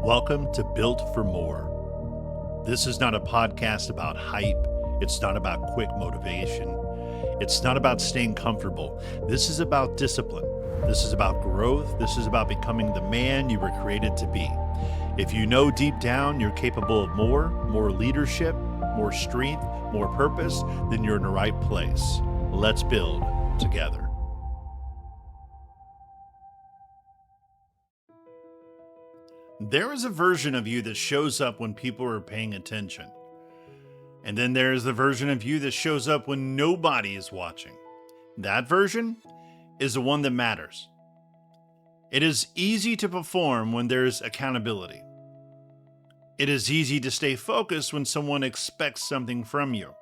Welcome to Built for More. This is not a podcast about hype. It's not about quick motivation. It's not about staying comfortable. This is about discipline. This is about growth. This is about becoming the man you were created to be. If you know deep down you're capable of more leadership, more strength, more purpose, then you're in the right place. Let's build together. There is a version of you that shows up when people are paying attention. And then there is the version of you that shows up when nobody is watching. That version is the one that matters. It is easy to perform when there's accountability. It is easy to stay focused when someone expects something from you.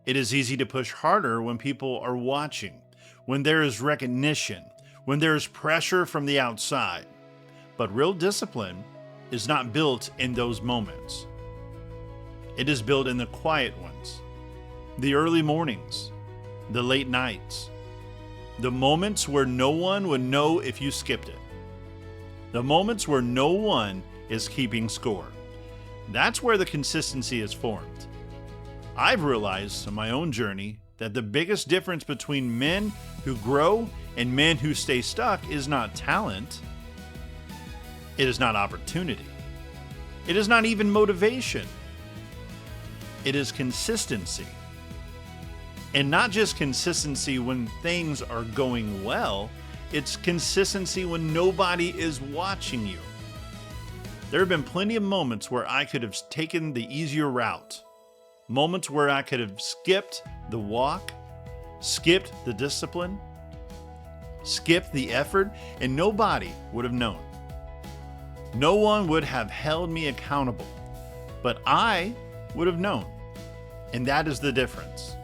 It is easy to push harder when people are watching, when there is recognition, when there is pressure from the outside. But real discipline is not built in those moments. It is built in the quiet ones, the early mornings, the late nights, the moments where no one would know if you skipped it, the moments where no one is keeping score. That's where the consistency is formed. I've realized on my own journey that the biggest difference between men who grow and men who stay stuck is not talent. It is not opportunity. It is not even motivation. It is consistency. And not just consistency when things are going well, it's consistency when nobody is watching you. There have been plenty of moments where I could have taken the easier route. Moments where I could have skipped the walk, skipped the discipline, skipped the effort, and nobody would have known. No one would have held me accountable, but I would have known. And that is the difference.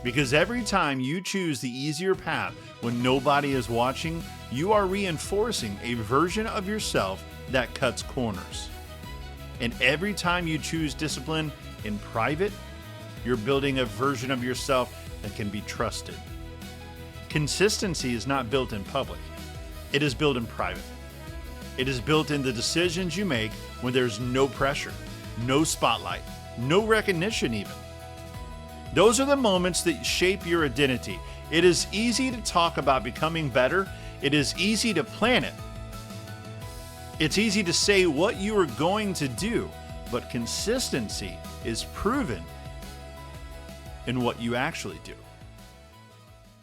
Because every time you choose the easier path when nobody is watching, you are reinforcing a version of yourself that cuts corners. And every time you choose discipline in private, you're building a version of yourself that can be trusted. Consistency is not built in public. It is built in private. It is built in the decisions you make when there's no pressure, no spotlight, no recognition even. Those are the moments that shape your identity. It is easy to talk about becoming better. It is easy to plan it. It's easy to say what you are going to do, but consistency is proven in what you actually do.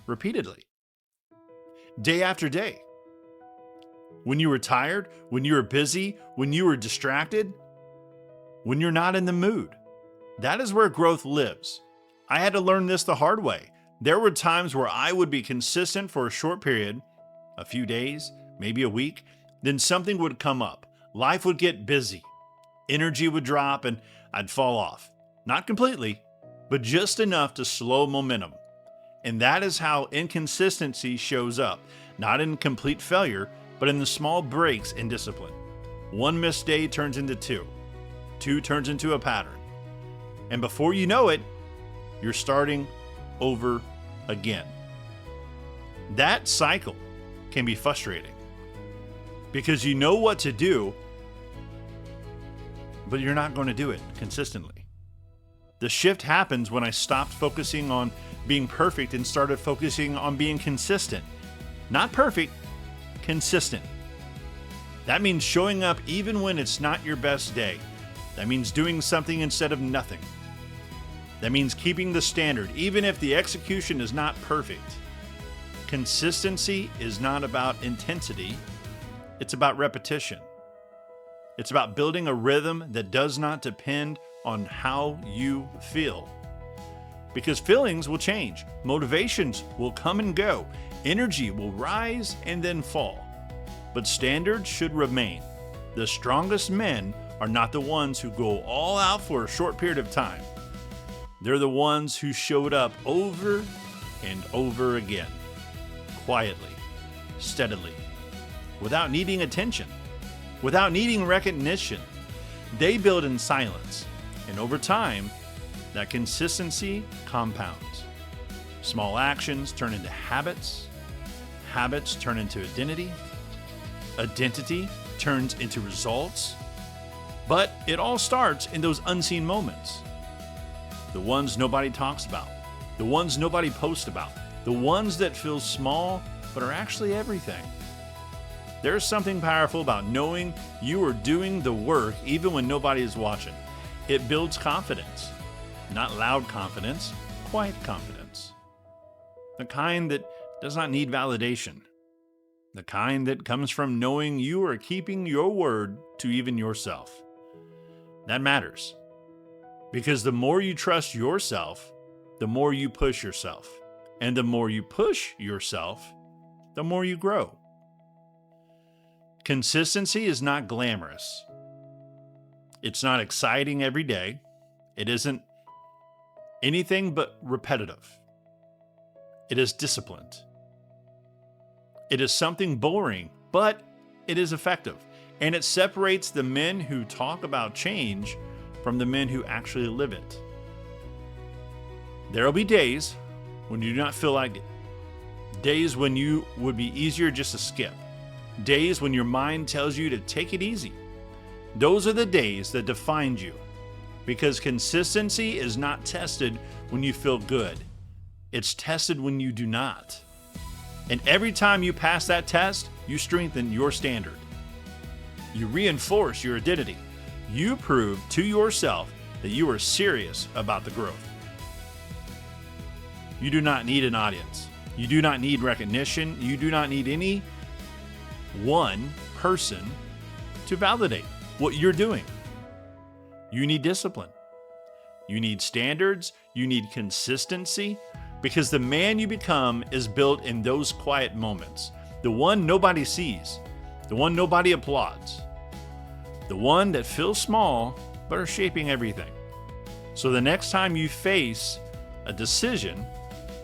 Repeatedly. Day after day. When you were tired, when you were busy, when you were distracted, when you're not in the mood. That is where growth lives. I had to learn this the hard way. There were times where I would be consistent for a short period, a few days, maybe a week, then something would come up. Life would get busy. Energy would drop and I'd fall off. Not completely, but just enough to slow momentum. And that is how inconsistency shows up, not in complete failure, but in the small breaks in discipline. One missed day turns into two. Two turns into a pattern. And before you know it, you're starting over again. That cycle can be frustrating because you know what to do, but you're not going to do it consistently. The shift happens when I stopped focusing on being perfect and started focusing on being consistent. Not perfect, consistent. That means showing up even when it's not your best day. That means doing something instead of nothing. That means keeping the standard, even if the execution is not perfect. Consistency is not about intensity. It's about repetition. It's about building a rhythm that does not depend on how you feel. Because feelings will change. Motivations will come and go. Energy will rise and then fall. But standards should remain. The strongest men are not the ones who go all out for a short period of time. They're the ones who showed up over and over again, quietly, steadily, without needing attention, without needing recognition. They build in silence, and over time, that consistency compounds. Small actions turn into habits, habits turn into identity, identity turns into results. But it all starts in those unseen moments. The ones nobody talks about, the ones nobody posts about, the ones that feel small but are actually everything. There's something powerful about knowing you are doing the work even when nobody is watching. It builds confidence. Not loud confidence, quiet confidence. The kind that does not need validation. The kind that comes from knowing you are keeping your word to even yourself. That matters. Because the more you trust yourself, the more you push yourself. And the more you push yourself, the more you grow. Consistency is not glamorous. It's not exciting every day. It isn't anything but repetitive. It is disciplined. It is something boring, but it is effective. And it separates the men who talk about change from the men who actually live it. There will be days when you do not feel like it. Days when you would be easier just to skip. Days when your mind tells you to take it easy. Those are the days that define you. Because consistency is not tested when you feel good. It's tested when you do not. And every time you pass that test, you strengthen your standard. You reinforce your identity. You prove to yourself that you are serious about the growth. You do not need an audience. You do not need recognition. You do not need any one person to validate what you're doing. You need discipline. You need standards. You need consistency, because the man you become is built in those quiet moments. The one nobody sees. The one nobody applauds. The one that feels small but are shaping everything. So the next time you face a decision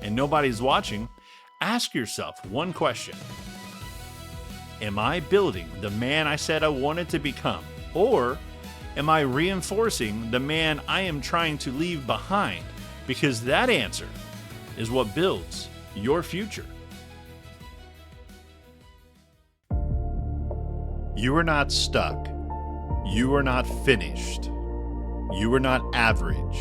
and nobody's watching, ask yourself one question. Am I building the man I said I wanted to become? Or am I reinforcing the man I am trying to leave behind? Because that answer is what builds your future. You are not stuck. You are not finished. You are not average.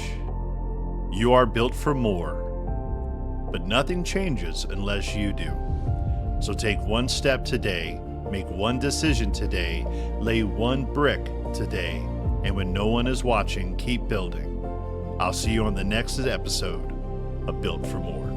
You are built for more. But nothing changes unless you do. So take one step today, make one decision today, lay one brick today, and when no one is watching, keep building. I'll see you on the next episode of Built for More.